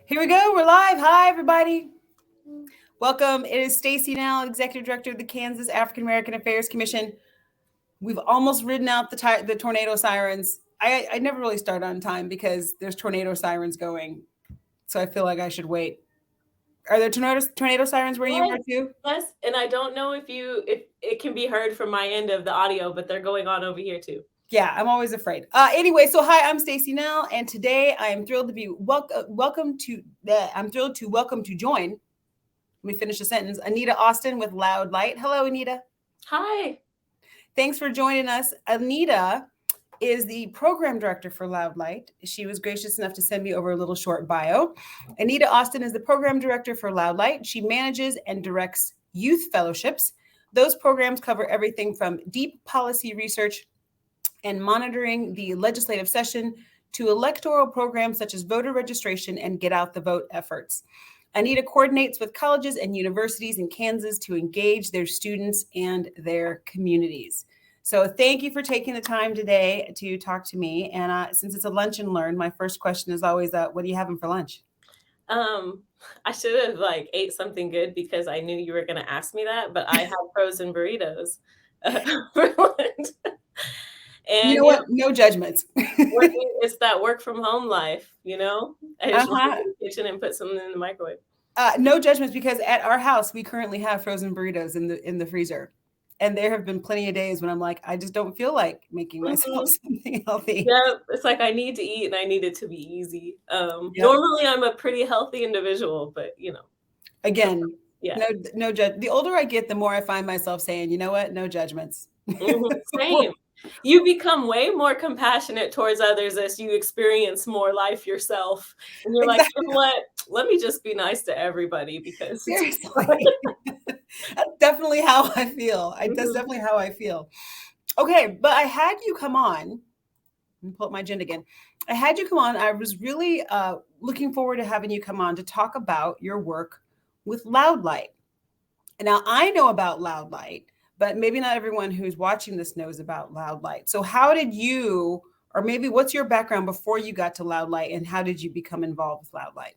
Here we go. We're live. Hi, everybody. Welcome. It is Stacy now, Executive Director of the Kansas African American Affairs Commission. We've almost ridden out the tornado sirens. I never really start on time because there's tornado sirens going. So I feel like I should wait. Are there tornado sirens where you are Yes, too? yes, and I don't know if it can be heard from my end of the audio, but they're going on over here too. Yeah, I'm always afraid. Anyway, so hi, I'm Stacy Nell, and today I am thrilled to be welcome to. I'm thrilled to welcome to join. Let me finish the sentence. Anita Austin with Loud Light. Hello, Anita. Hi. Thanks for joining us. Anita is the program director for Loud Light. She was gracious enough to send me over a little short bio. Anita Austin is the program director for Loud Light. She manages and directs youth fellowships. Those programs cover everything from deep policy research and monitoring the legislative session to electoral programs such as voter registration and get out the vote efforts. Anita coordinates with colleges and universities in Kansas to engage their students and their communities. So thank you for taking the time today to talk to me. And since it's a lunch and learn, my first question is always, what are you having for lunch? I should have ate something good because I knew you were going to ask me that, but I have frozen burritos for lunch. You And know what? No judgments. it's that work from home life, I just walk into the kitchen and put something in the microwave. No judgments, because at our house we currently have frozen burritos in the freezer, and there have been plenty of days when I'm like, I just don't feel like making myself something healthy. Yeah, it's like I need to eat and I need it to be easy. Yep. Normally I'm a pretty healthy individual, but Again, yeah. No judge. The older I get, the more I find myself saying, you know what? No judgments. Same. You become way more compassionate towards others as you experience more life yourself. And you're Exactly. like, you know what? Let me just be nice to everybody because Seriously. That's definitely how I feel. That's definitely how I feel. Okay, but I had you come on. Let me pull up my agenda again. I had you come on. I was really looking forward to having you come on to talk about your work with Loud Light. And now I know about Loud Light, but maybe not everyone who's watching this knows about Loud Light. So how did you, or maybe what's your background before you got to Loud Light, and how did you become involved with Loud Light?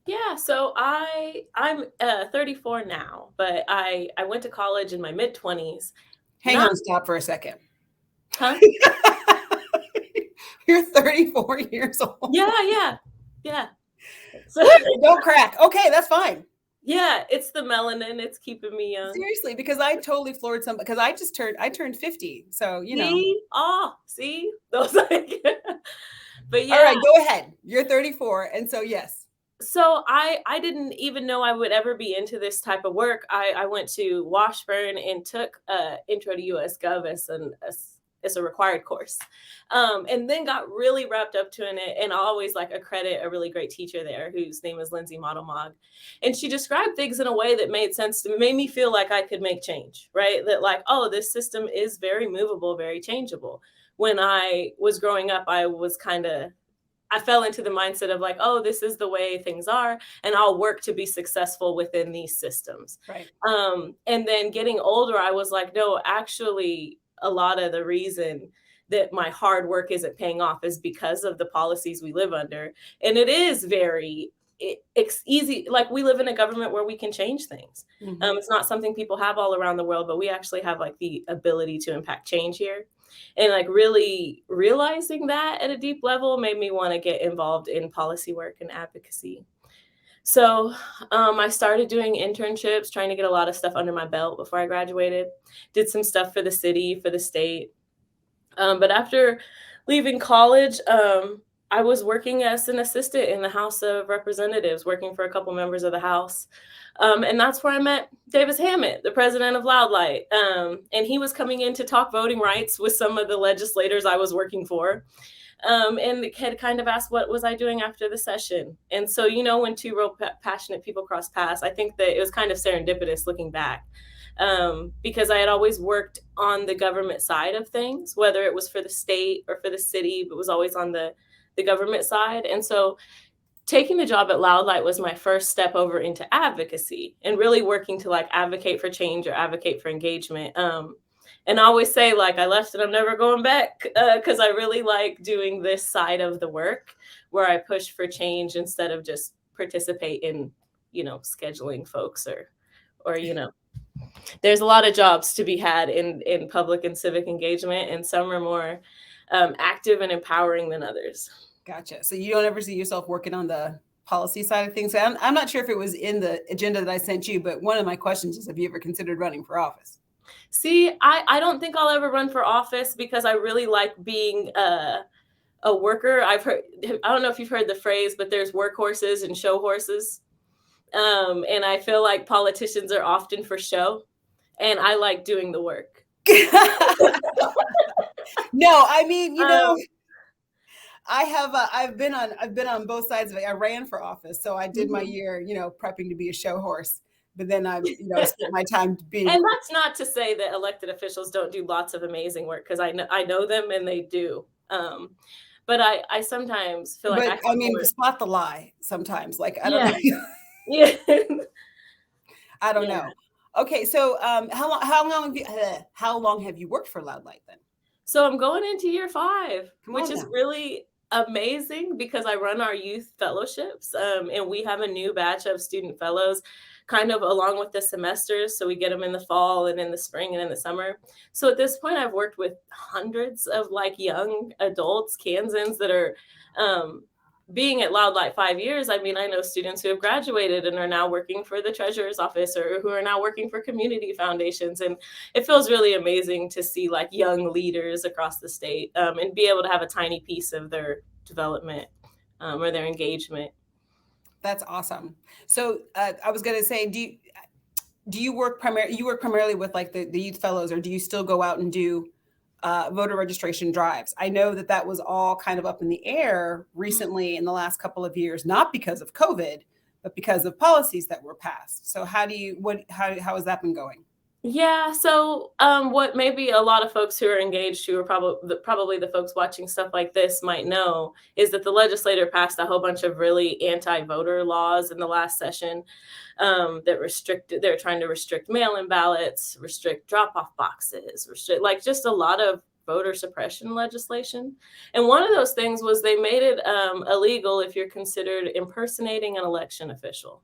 Yeah, so I'm 34 now, but I went to college in my mid-20s. Hang on, stop for a second. Huh? You're 34 years old. Yeah. So don't crack. Okay, that's fine. Yeah, it's the melanin. It's keeping me young. Seriously, because I totally floored some, because I turned 50. So, See? Those But yeah. All right, go ahead. You're 34. And so, yes. So I didn't even know I would ever be into this type of work. I went to Washburn and took Intro to US Gov as a required course, and then got really wrapped up to it. And I always accredit a really great teacher there whose name is Lindsay Modelmog, and she described things in a way that made sense to me, made me feel like I could make change, right? That this system is very movable, very changeable. When I was growing up, I fell into the mindset of this is the way things are, and I'll work to be successful within these systems. Right. And then getting older, I was like, no, actually, a lot of the reason that my hard work isn't paying off is because of the policies we live under. And it is it's easy. We live in a government where we can change things. Mm-hmm. It's not something people have all around the world, but we actually have the ability to impact change here. And really realizing that at a deep level made me want to get involved in policy work and advocacy. So I started doing internships, trying to get a lot of stuff under my belt before I graduated. Did some stuff for the city, for the state. But after leaving college, I was working as an assistant in the House of Representatives, working for a couple members of the House. And that's where I met Davis Hammett, the president of Loud Light. And he was coming in to talk voting rights with some of the legislators I was working for. And had kind of asked what was I doing after the session. And so, when two real passionate people cross paths, I think that it was kind of serendipitous looking back. Because I had always worked on the government side of things, whether it was for the state or for the city, but was always on the government side. And so taking the job at Loud Light was my first step over into advocacy and really working to advocate for change or advocate for engagement. And I always say I left and I'm never going back because I really like doing this side of the work where I push for change instead of just participate in, scheduling folks or, there's a lot of jobs to be had in public and civic engagement, and some are more active and empowering than others. Gotcha. So you don't ever see yourself working on the policy side of things? I'm not sure if it was in the agenda that I sent you, but one of my questions is, have you ever considered running for office? See, I don't think I'll ever run for office because I really like being a worker. I don't know if you've heard the phrase, but there's workhorses and show horses. And I feel like politicians are often for show, and I like doing the work. No, I mean, I've been on both sides of it. I ran for office, so I did my year, prepping to be a show horse. But then I spent my time being. And that's not to say that elected officials don't do lots of amazing work, because I know them and they do. But I sometimes feel like spot the lie sometimes. Like I don't know. Yeah. I don't know. Okay, so how long have you worked for Loud Light then? So I'm going into year 5, which is really amazing because I run our youth fellowships, and we have a new batch of student fellows kind of along with the semesters. So we get them in the fall and in the spring and in the summer. So at this point, I've worked with hundreds of young adults, Kansans that are being at Loud Light 5 years. I mean, I know students who have graduated and are now working for the treasurer's office or who are now working for community foundations. And it feels really amazing to see young leaders across the state and be able to have a tiny piece of their development or their engagement. That's awesome. So I was going to say, do you work primarily with the youth fellows, or do you still go out and do voter registration drives? I know that was all kind of up in the air recently in the last couple of years, not because of COVID, but because of policies that were passed. So how has that been going? Yeah. So what maybe a lot of folks who are engaged, who are probably the folks watching stuff like this might know, is that the legislature passed a whole bunch of really anti-voter laws in the last session they're trying to restrict mail-in ballots, restrict drop-off boxes, restrict just a lot of voter suppression legislation. And one of those things was they made it illegal if you're considered impersonating an election official,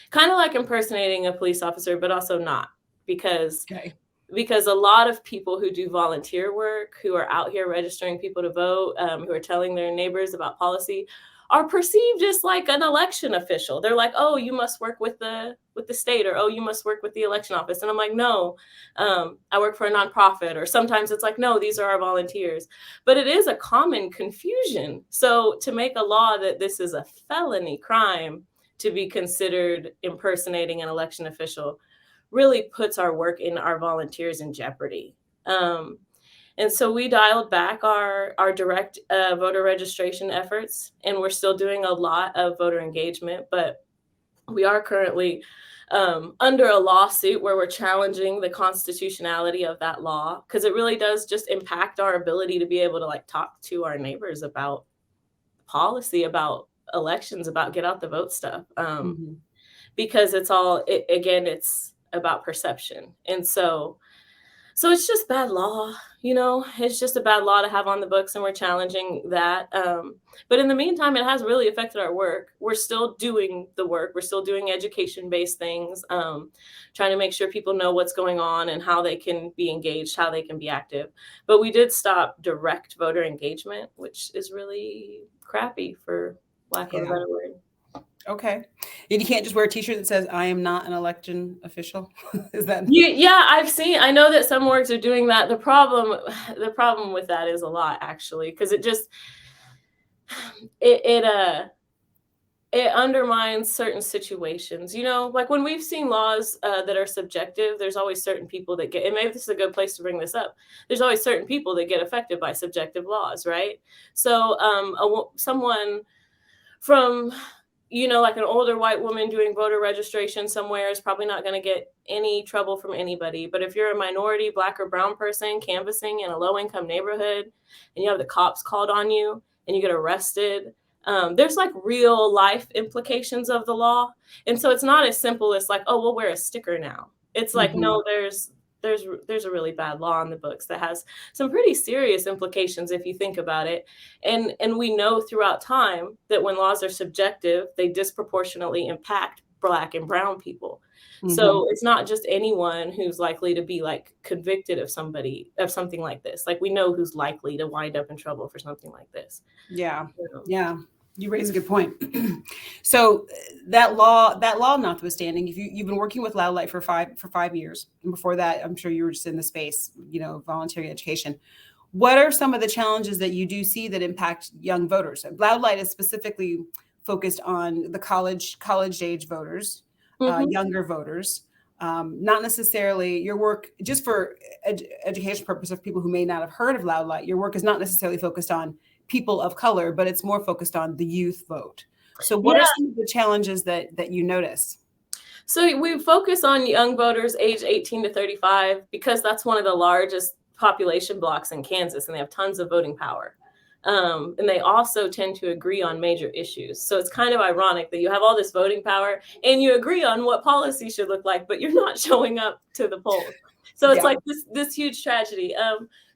kind of like impersonating a police officer, but also not. Because a lot of people who do volunteer work, who are out here registering people to vote, who are telling their neighbors about policy, are perceived as an election official. They're like, oh, you must work with the state, or oh, you must work with the election office. And I'm like, no, I work for a nonprofit. Or sometimes it's no, these are our volunteers. But it is a common confusion. So to make a law that this is a felony crime to be considered impersonating an election official really puts our work in our volunteers in jeopardy. And so we dialed back our direct voter registration efforts, and we're still doing a lot of voter engagement, but we are currently under a lawsuit where we're challenging the constitutionality of that law, because it really does just impact our ability to be able to talk to our neighbors about policy, about elections, about get out the vote stuff. Because it's about perception. And so it's just bad law, it's just a bad law to have on the books, and we're challenging that. But in the meantime, it has really affected our work. We're still doing the work. We're still doing education-based things, trying to make sure people know what's going on and how they can be engaged, how they can be active. But we did stop direct voter engagement, which is really crappy, for lack of a better word. Okay. And you can't just wear a t-shirt that says, I am not an election official. Is that? Yeah, I know that some orgs are doing that. The problem with that is a lot, actually, because it undermines certain situations. When we've seen laws that are subjective, there's always certain people that get, and maybe this is a good place to bring this up, there's always certain people that get affected by subjective laws, right? So someone from an older white woman doing voter registration somewhere is probably not going to get any trouble from anybody. But if you're a minority, Black or brown person canvassing in a low-income neighborhood, and you have the cops called on you and you get arrested, there's real life implications of the law. And so it's not as simple as oh, we'll wear a sticker now. It's no, there's a really bad law on the books that has some pretty serious implications if you think about it. And we know throughout time that when laws are subjective, they disproportionately impact Black and brown people. So it's not just anyone who's likely to be like convicted of something like this. Like we know who's likely to wind up in trouble for something like this. Yeah. So, Yeah. You raise a good point. So that law notwithstanding, if you've been working with Loud Light for 5 years, and before that, I'm sure you were just in the space, voluntary education. What are some of the challenges that you do see that impact young voters? Loud Light is specifically focused on the college age voters, younger voters. Not necessarily your work, just for education purpose of people who may not have heard of Loud Light, your work is not necessarily focused on people of color, but it's more focused on the youth vote. So what are some of the challenges that you notice? So we focus on young voters age 18 to 35 because that's one of the largest population blocks in Kansas, and they have tons of voting power. And they also tend to agree on major issues. So it's kind of ironic that you have all this voting power and you agree on what policy should look like, but you're not showing up to the polls. So it's like this huge tragedy.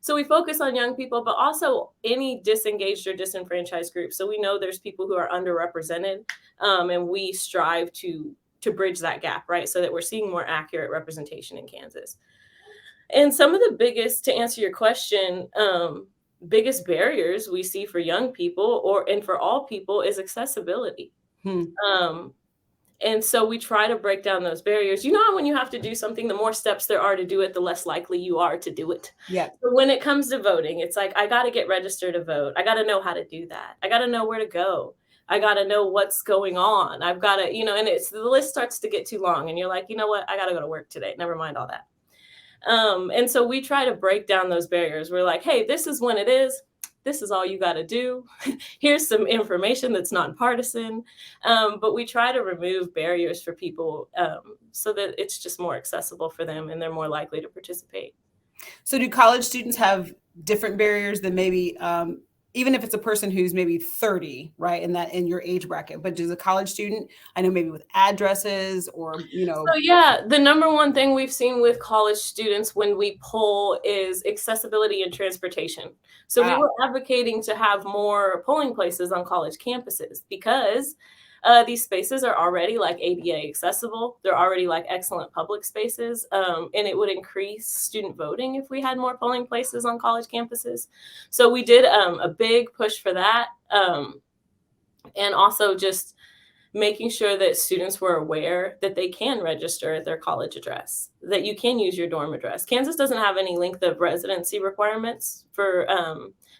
So we focus on young people, but also any disengaged or disenfranchised group. So we know there's people who are underrepresented, and we strive to bridge that gap, right? So that we're seeing more accurate representation in Kansas. And some of the biggest, to answer your question, biggest barriers we see for young people and for all people is accessibility. And so we try to break down those barriers. You know how when you have to do something, the more steps there are to do it, the less likely you are to do it. Yeah. So when it comes to voting, it's like, I got to get registered to vote. I got to know how to do that. I got to know where to go. I got to know what's going on. I've got to, and the list starts to get too long and you're like, you know what? I got to go to work today. Never mind all that. And so we try to break down those barriers. We're like, hey, this is when it is. This is all you got to do. Here's some information that's nonpartisan. But we try to remove barriers for people so that it's just more accessible for them and they're more likely to participate. So do college students have different barriers than maybe, even if it's a person who's maybe 30, right, in your age bracket, but does a college student, I know maybe with addresses or, So yeah, the number one thing we've seen with college students when we poll is accessibility and transportation. So we were advocating to have more polling places on college campuses because these spaces are already like ADA accessible. They're already like excellent public spaces. And it would increase student voting if we had more polling places on college campuses. So we did a big push for that. And also just making sure that students were aware that they can register at their college address, that you can use your dorm address. Kansas doesn't have any length of residency requirements for,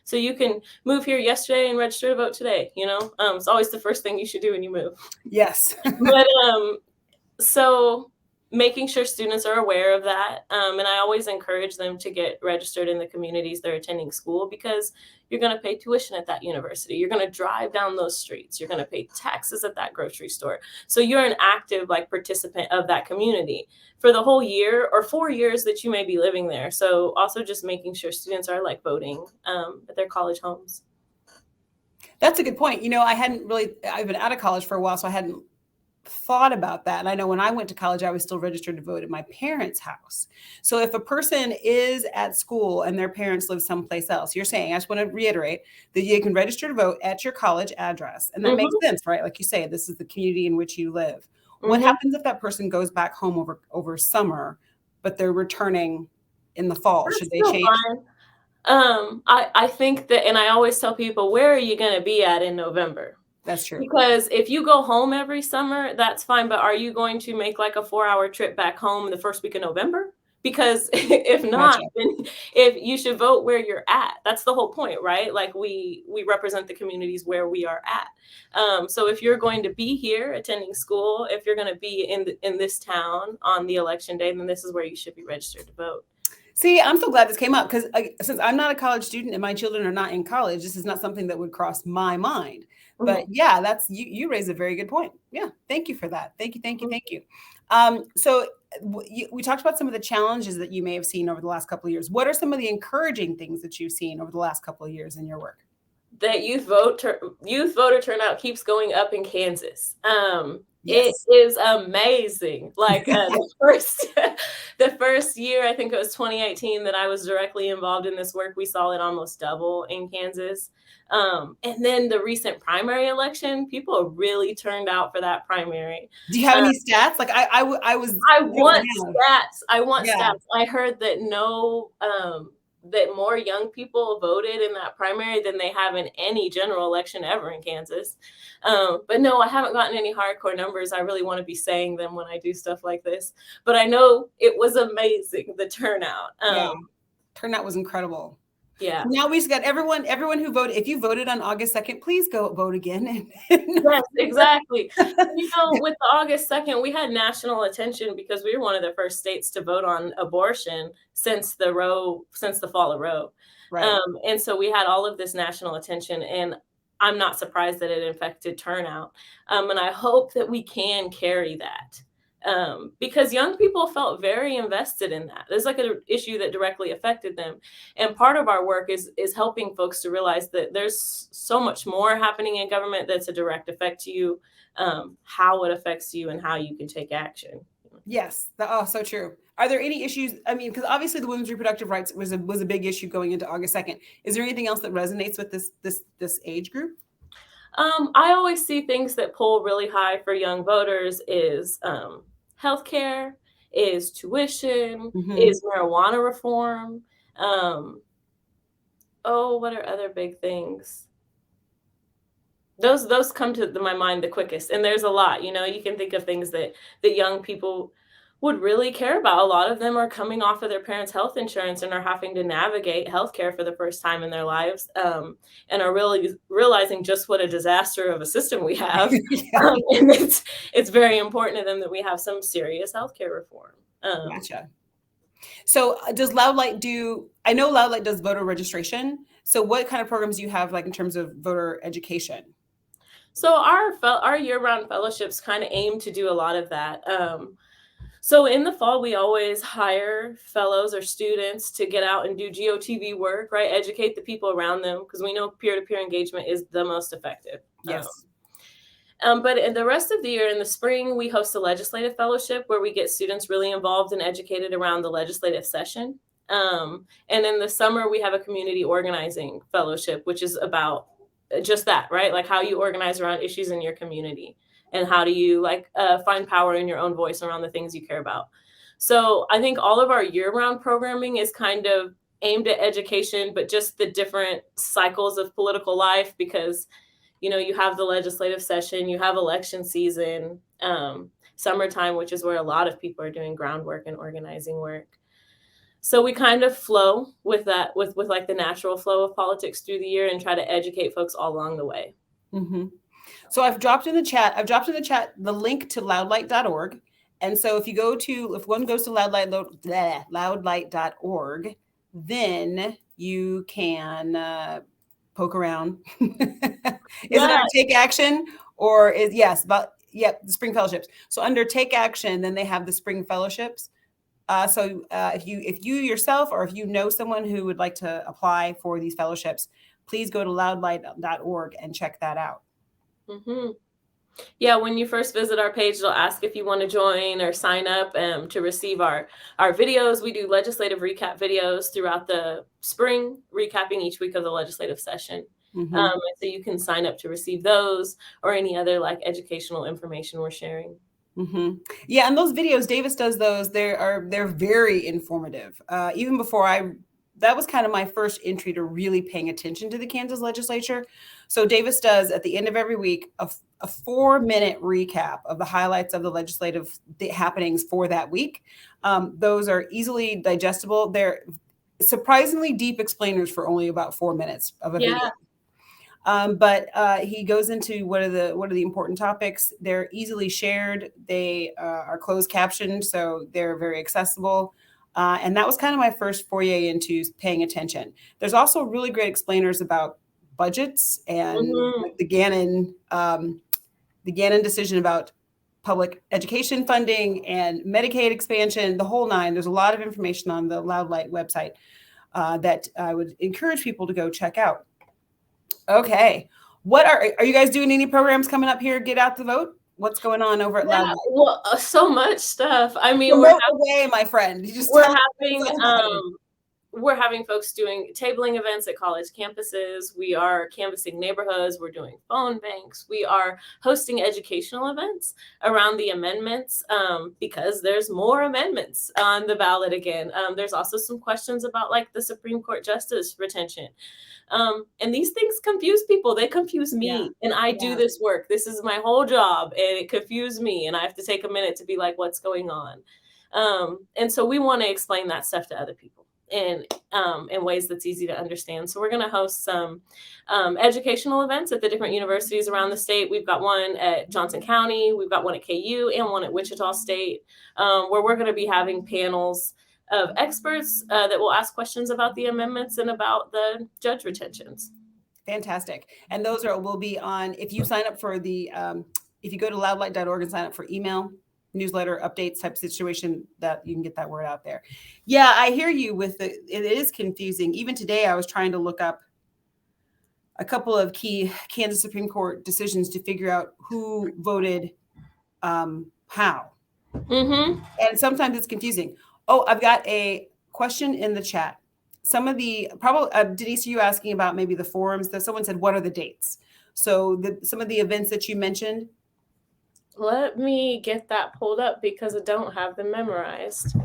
so you can move here yesterday and register to vote today, It's always the first thing you should do when you move. Yes. But so making sure students are aware of that. And I always encourage them to get registered in the communities they're attending school because you're going to pay tuition at that university. You're going to drive down those streets. You're going to pay taxes at that grocery store. So you're an active participant of that community for the whole year or 4 years that you may be living there. So also just making sure students are voting at their college homes. That's a good point. I've been out of college for a while, so I hadn't thought about that. And I know when I went to college, I was still registered to vote at my parents' house. So if a person is at school and their parents live someplace else, you're saying, I just want to reiterate that you can register to vote at your college address. And that makes sense, right? Like you say, this is the community in which you live. What happens if that person goes back home over summer, but they're returning in the fall? That's Should they change? I think that, and I always tell people, where are you going to be at in November? That's true. Because if you go home every summer, that's fine. But are you going to make a 4-hour trip back home the first week of November? Because if not, then if you should vote where you're at. That's the whole point, right? We represent the communities where we are at. So if you're going to be here attending school, if you're going to be in this town on the election day, then this is where you should be registered to vote. See, I'm so glad this came up because since I'm not a college student and my children are not in college, this is not something that would cross my mind. But yeah, that's you raise a very good point. Yeah, thank you for that. Thank you. So we talked about some of the challenges that you may have seen over the last couple of years. What are some of the encouraging things that you've seen over the last couple of years in your work? That youth voter turnout keeps going up in Kansas. It Yes. is amazing. Like the first year, I think it was 2018 that I was directly involved in this work. We saw it almost double in Kansas. And then the recent primary election, people really turned out for that primary. Do you have Um, any stats? Like I was I right want now. stats. I want Yeah. stats. I heard that that more young people voted in that primary than they have in any general election ever in Kansas. But no, I haven't gotten any hardcore numbers. I really want to be saying them when I do stuff like this. But I know it was amazing, the turnout. Yeah. Turnout was incredible. Yeah. Now we've got everyone who voted. If you voted on August 2nd, please go vote again. Yes, exactly. With the August 2nd, we had national attention because we were one of the first states to vote on abortion since the fall of Roe. Right. And so we had all of this national attention, and I'm not surprised that it affected turnout. And I hope that we can carry that. Because young people felt very invested in that. There's like an issue that directly affected them. And part of our work is helping folks to realize that there's so much more happening in government that's a direct effect to you, how it affects you and how you can take action. Yes. So true. Are there any issues? I mean, because obviously the women's reproductive rights was a big issue going into August 2nd. Is there anything else that resonates with this age group? I always see things that pull really high for young voters is healthcare, is tuition, is marijuana reform. What are other big things? Those come to my mind the quickest, and there's a lot. You can think of things that young people would really care about. A lot of them are coming off of their parents' health insurance and are having to navigate healthcare for the first time in their lives, and are really realizing just what a disaster of a system we have. Yeah. And it's very important to them that we have some serious healthcare reform. Gotcha. So does Loud Light I know Loud Light does voter registration. So what kind of programs do you have like in terms of voter education? So our year-round fellowships kind of aim to do a lot of that. So in the fall, we always hire fellows or students to get out and do GOTV work, right? Educate the people around them, because we know peer-to-peer engagement is the most effective. Yes. But in the rest of the year, in the spring, we host a legislative fellowship where we get students really involved and educated around the legislative session. And in the summer, we have a community organizing fellowship, which is about just that, right? Like how you organize around issues in your community, and how do you find power in your own voice around the things you care about. So I think all of our year-round programming is kind of aimed at education, but just the different cycles of political life, because you have the legislative session, you have election season, summertime, which is where a lot of people are doing groundwork and organizing work. So we kind of flow with that, with like the natural flow of politics through the year, and try to educate folks all along the way. Mm-hmm. So I've dropped in the chat the link to loudlight.org. And so if one goes to loudlight.org, then you can poke around. Is it under Take Action, or the Spring Fellowships? So under Take Action, then they have the Spring Fellowships. So if you yourself, or if you know someone who would like to apply for these fellowships, please go to loudlight.org and check that out. Mm-hmm. Yeah, when you first visit our page, they'll ask if you want to join or sign up to receive our videos. We do legislative recap videos throughout the spring, recapping each week of the legislative session. Mm-hmm. So you can sign up to receive those or any other educational information we're sharing. Mm-hmm. Yeah, and those videos, Davis does those. They're very informative. Even before that was kind of my first entry to really paying attention to the Kansas legislature. So Davis does at the end of every week a 4-minute recap of the highlights of the legislative happenings for that week. Those are easily digestible. They're surprisingly deep explainers for only about 4 minutes of a video. But he goes into what are the important topics. They're easily shared. They are closed captioned, so they're very accessible. And that was kind of my first foray into paying attention. There's also really great explainers about budgets and the Gannon decision about public education funding and Medicaid expansion, the whole nine. There's a lot of information on the Loud Light website that I would encourage people to go check out. Okay. What are you guys doing any programs coming up here? Get out the vote. What's going on over at Yeah, Loud? well, so much stuff. I mean, Promote the way, my friend. You just we're tell having we're having folks doing tabling events at college campuses. We are canvassing neighborhoods. We're doing phone banks. We are hosting educational events around the amendments because there's more amendments on the ballot again. There's also some questions about like the Supreme Court justice retention. And these things confuse people. They confuse me. And I do this work. This is my whole job. And it confused me. And I have to take a minute to be like, what's going on? And so we want to explain that stuff to other people in ways that's easy to understand. So we're going to host some educational events at the different universities around the state. We've got one at Johnson County, we've got one at KU, and one at Wichita State, where we're going to be having panels of experts that will ask questions about the amendments and about the judge retentions. Fantastic. And those will be on, if you sign up for the, if you go to loudlight.org and sign up for email, newsletter updates type situation, that you can get that word out there. Yeah, I hear you with it is confusing. Even today, I was trying to look up a couple of key Kansas Supreme Court decisions to figure out who voted how. And sometimes it's confusing. Oh, I've got a question in the chat. Some of the, probably, Denise, are you asking about maybe the forums? That someone said, what are the dates? So some of the events that you mentioned. Let me get that pulled up because I don't have them memorized.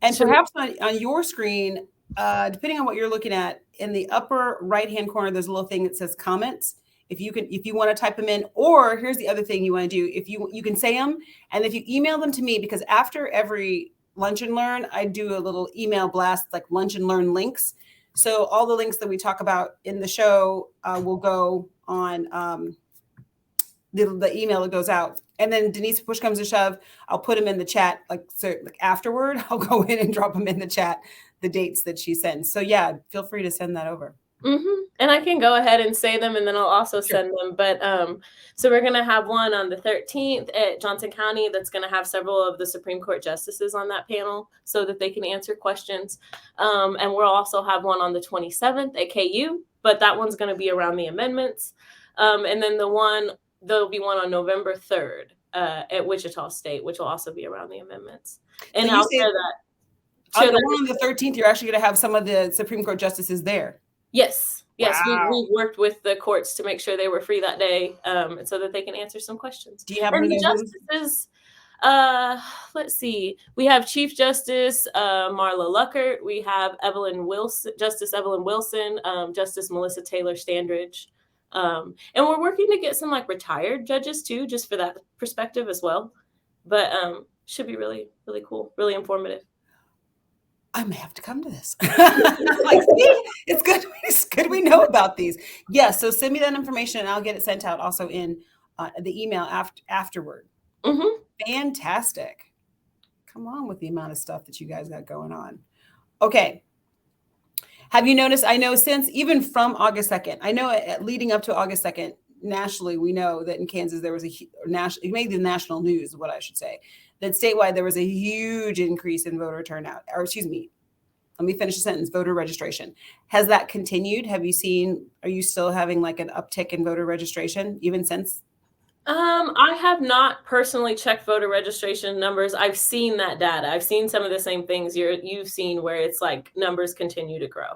And perhaps on your screen, depending on what you're looking at, in the upper right-hand corner, there's a little thing that says comments. If you want to type them in, or here's the other thing you want to do. If you can say them, and if you email them to me, because after every Lunch and Learn, I do a little email blast, like Lunch and Learn links. So all the links that we talk about in the show will go on the email that goes out. And then Denise, push comes to shove, I'll put them in the chat. Like afterward, I'll go in and drop them in the chat, the dates that she sends. So yeah, feel free to send that over. And I can go ahead and say them, and then I'll also send them. But so we're going to have one on the 13th at Johnson County that's going to have several of the Supreme Court justices on that panel so that they can answer questions. And we'll also have one on the 27th at KU, but that one's going to be around the amendments. And then there'll be one on November 3rd at Wichita State, which will also be around the amendments. And so I'll share that. On the 13th, you're actually going to have some of the Supreme Court justices there. Yes. Wow. We've worked with the courts to make sure they were free that day, so that they can answer some questions. Do you have any justices? Let's see. We have Chief Justice Marla Luckert. We have Justice Evelyn Wilson, Justice Melissa Taylor Standridge, and we're working to get some like retired judges too, just for that perspective as well. But should be really, really cool, really informative. I may have to come to this. Like, see, it's good we know about these. Yes, so send me that information and I'll get it sent out also in the email afterward. Fantastic. Come on with the amount of stuff that you guys got going on. Okay. Have you noticed, I know since even from August 2nd, I know leading up to August 2nd, nationally, we know that in Kansas, there was it made the national news, what I should say, that statewide, there was a huge increase in voter turnout, or excuse me, let me finish the sentence, voter registration. Has that continued? Are you still having like an uptick in voter registration even since? I have not personally checked voter registration numbers. I've seen that data. I've seen some of the same things you've seen where it's like numbers continue to grow.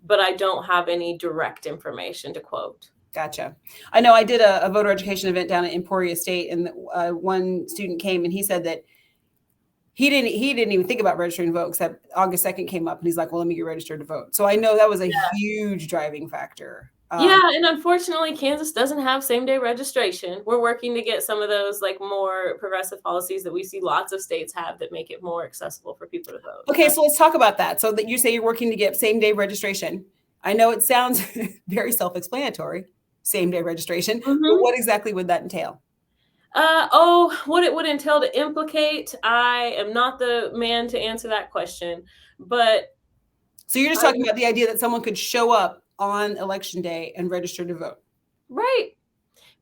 But I don't have any direct information to quote. Gotcha. I know I did a voter education event down at Emporia State, and one student came and he said that he didn't even think about registering to vote, except August 2nd came up and he's like, well, let me get registered to vote. So I know that was a huge driving factor. And unfortunately, Kansas doesn't have same-day registration. We're working to get some of those like more progressive policies that we see lots of states have that make it more accessible for people to vote. Okay, so let's talk about that. So that you say you're working to get same-day registration. I know it sounds very self-explanatory, same-day registration. But what exactly would that entail? What it would entail to implicate, I am not the man to answer that question. But so you're just talking about the idea that someone could show up on election day and register to vote. Right.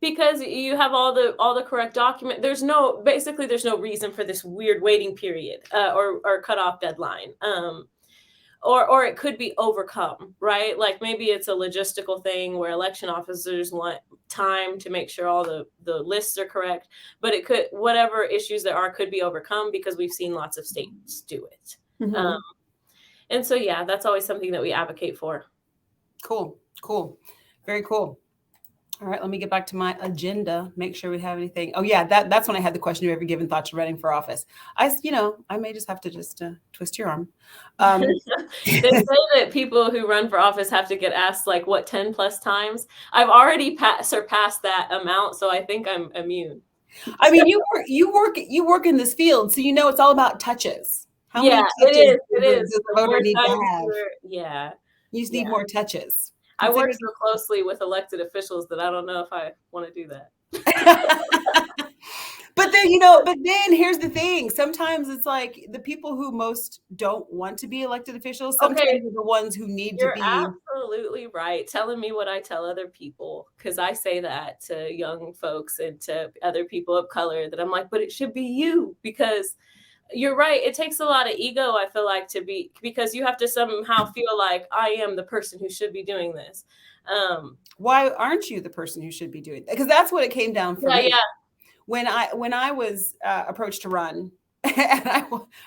Because you have all the correct document. There's no reason for this weird waiting period or cutoff deadline. or it could be overcome, right? Like maybe it's a logistical thing where election officers want time to make sure all the lists are correct, but it could, whatever issues there are could be overcome because we've seen lots of states do it. Mhm. And so, yeah, that's always something that we advocate for. Cool. Very cool. All right, let me get back to my agenda. Make sure we have anything. Oh yeah, that's when I had the question: have you ever given thought to running for office? I may just have to just twist your arm. They say that people who run for office have to get asked like what 10 plus times. I've already surpassed that amount, so I think I'm immune. I mean, you work in this field, so it's all about touches. How many touches it does is. the voter need to have? Yeah. You just need more touches. I work so closely with elected officials that I don't know if I want to do that. But then here's the thing. Sometimes it's like the people who most don't want to be elected officials, sometimes are the ones who need to be. You're absolutely right. Telling me what I tell other people, because I say that to young folks and to other people of color, that I'm like, but it should be you, because you're right. It takes a lot of ego, I feel like, because you have to somehow feel like I am the person who should be doing this. Why aren't you the person who should be doing that? Because that's what it came down for me. Yeah. When I was approached to run,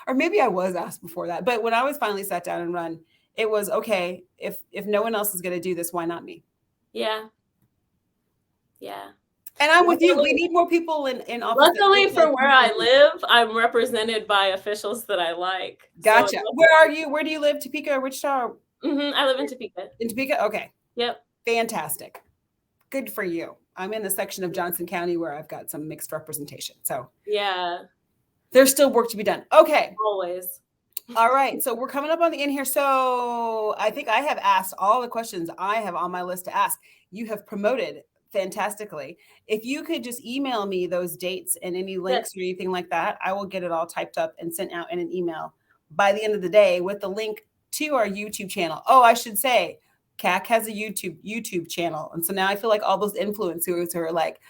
or maybe I was asked before that, but when I was finally sat down and run, it was okay. If no one else is going to do this, why not me? Yeah. And I'm with you. We need more people in office. Luckily for where I live, I'm represented by officials that I like. Gotcha. Where are you? Where do you live? Topeka or Wichita? I live in Topeka. In Topeka? Okay. Yep. Fantastic. Good for you. I'm in the section of Johnson County where I've got some mixed representation. So yeah, there's still work to be done. Okay. Always. All right. So we're coming up on the end here. So I think I have asked all the questions I have on my list to ask. You have promoted fantastically. If you could just email me those dates and any links or anything like that, I will get it all typed up and sent out in an email by the end of the day with the link to our YouTube channel. Oh, I should say, KAAAC has a YouTube channel. And so now I feel like all those influencers who are like,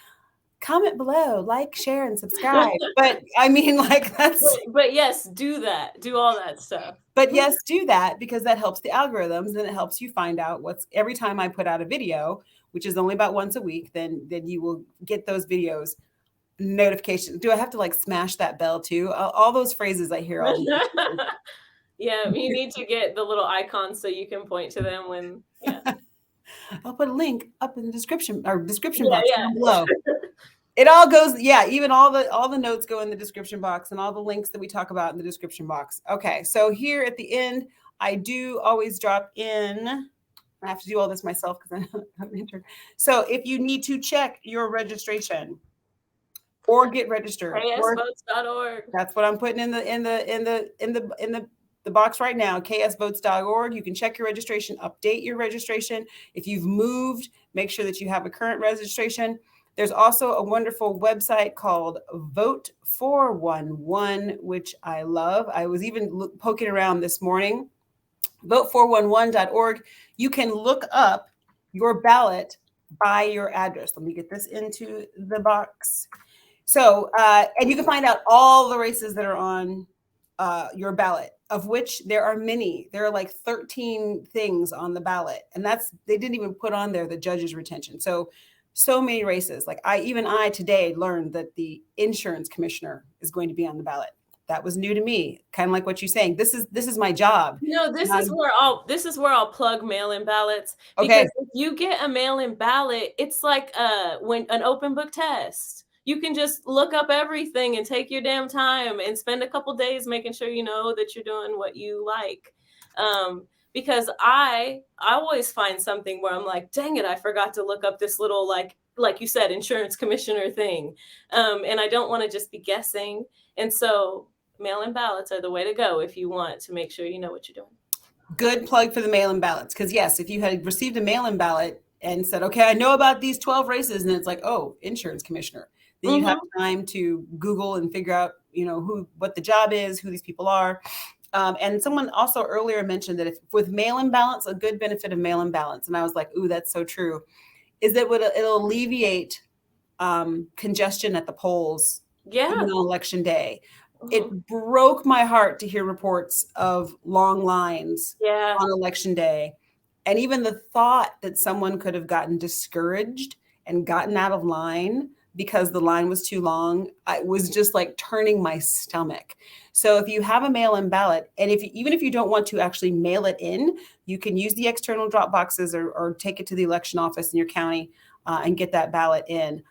comment below, like, share, and subscribe. But I mean, like, that's. But yes, do that. Do all that stuff. But yes, do that, because that helps the algorithms and it helps you find out every time I put out a video, which is only about once a week, then you will get those videos notifications. Do I have to like smash that bell too? All those phrases I hear all the time. Yeah, you need to get the little icons so you can point to them when. Yeah. I'll put a link up in the description box down below. It all goes, even all the notes go in the description box and all the links that we talk about in the description box. Okay, so here at the end, I do always drop in. I have to do all this myself because I'm entered. So if you need to check your registration or get registered, KSVotes.org. That's what I'm putting in the box right now, ksvotes.org. You can check your registration, update your registration. If you've moved, make sure that you have a current registration. There's also a wonderful website called Vote 411, which I love. I was even poking around this morning. Vote411.org. You can look up your ballot by your address. Let me get this into the box. So, and you can find out all the races that are on your ballot, of which there are many. There are like 13 things on the ballot, and they didn't even put on there the judge's retention. So many races. Like I today learned that the insurance commissioner is going to be on the ballot. That was new to me. Kind of like what you're saying. This is my job. This is where I'll plug mail-in ballots. Okay. Because if you get a mail-in ballot, it's like when an open book test. You can just look up everything and take your damn time and spend a couple days making sure you know that you're doing what you like. Because I always find something where I'm like, dang it, I forgot to look up this little, like you said, insurance commissioner thing. And I don't want to just be guessing. And so mail-in ballots are the way to go if you want to make sure you know what you're doing. Good plug for the mail-in ballots. Because yes, if you had received a mail-in ballot and said, okay, I know about these 12 races, and it's like, oh, insurance commissioner. Then you'd have time to Google and figure out, what the job is, who these people are. And someone also earlier mentioned that with mail-in ballots, a good benefit of mail-in ballots, and I was like, ooh, that's so true, is that it'll alleviate congestion at the polls on election day. It broke my heart to hear reports of long lines on election day. And even the thought that someone could have gotten discouraged and gotten out of line because the line was too long, it was just like turning my stomach. So if you have a mail-in ballot, and even if you don't want to actually mail it in, you can use the external drop boxes or take it to the election office in your county and get that ballot in,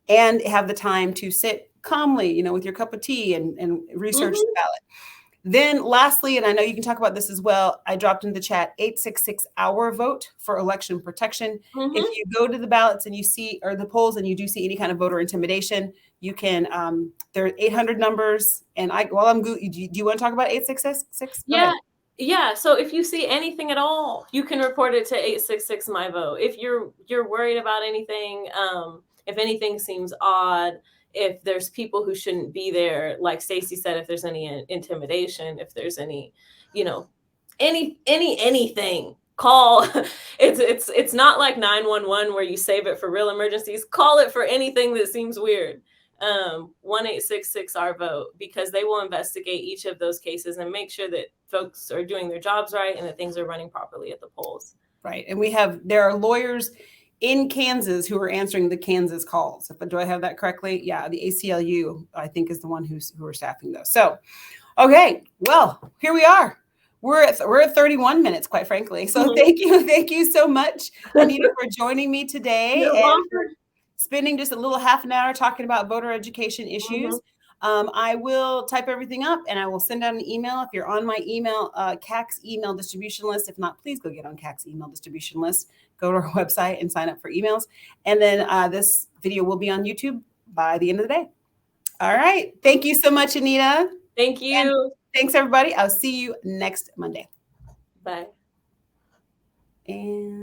and have the time to sit calmly, you know, with your cup of tea and research the ballot. Then lastly, and I know you can talk about this as well, I dropped in the chat 866 Our Vote for election protection. If you go to the ballots and you see, or the polls, and you do see any kind of voter intimidation, you can, there are 800 numbers. And do you want to talk about 866? Yeah. So if you see anything at all, you can report it to 866 My Vote. If you're worried about anything, if anything seems odd, if there's people who shouldn't be there, like Stacey said, if there's any intimidation, if there's any, you know, anything, call. It's not like 911 where you save it for real emergencies. Call it for anything that seems weird. 1-866 Our Vote, because they will investigate each of those cases and make sure that folks are doing their jobs right and that things are running properly at the polls. Right. And there are lawyers in Kansas who are answering the Kansas calls. Do I have that correctly? Yeah, the ACLU, I think, is the one who are staffing those. So, okay, well, here we are. We're at 31 minutes, quite frankly. So thank you so much, Anita, for joining me today and for spending just a little half an hour talking about voter education issues. I will type everything up and I will send out an email. If you're on my email, KAAAC's email distribution list. If not, please go get on KAAAC's email distribution list. Go to our website and sign up for emails. And then this video will be on YouTube by the end of the day. All right. Thank you so much, Anita. Thank you. And thanks, everybody. I'll see you next Monday. Bye. And